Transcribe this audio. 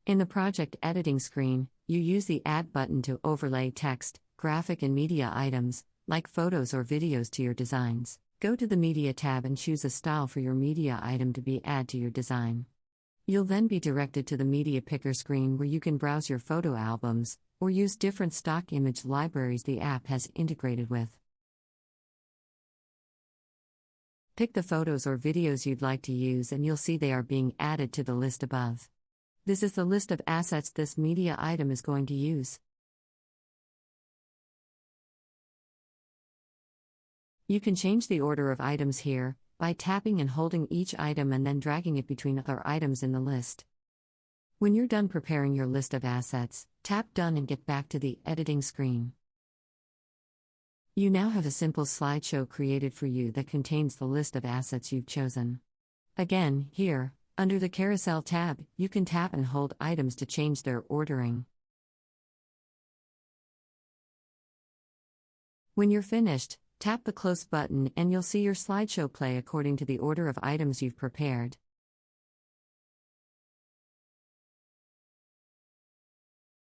In the project editing screen, you use the Add button to overlay text, graphic and media items, like photos or videos to your designs. Go to the Media tab and choose a style for your media item to be added to your design. You'll then be directed to the Media Picker screen where you can browse your photo albums, or use different stock image libraries the app has integrated with. Pick the photos or videos you'd like to use and you'll see they are being added to the list above. This is the list of assets this media item is going to use. You can change the order of items here, by tapping and holding each item and then dragging it between other items in the list. When you're done preparing your list of assets, tap Done and get back to the editing screen. You now have a simple slideshow created for you that contains the list of assets you've chosen. Again, here, under the Carousel tab, you can tap and hold items to change their ordering. When you're finished, tap the Close button and you'll see your slideshow play according to the order of items you've prepared.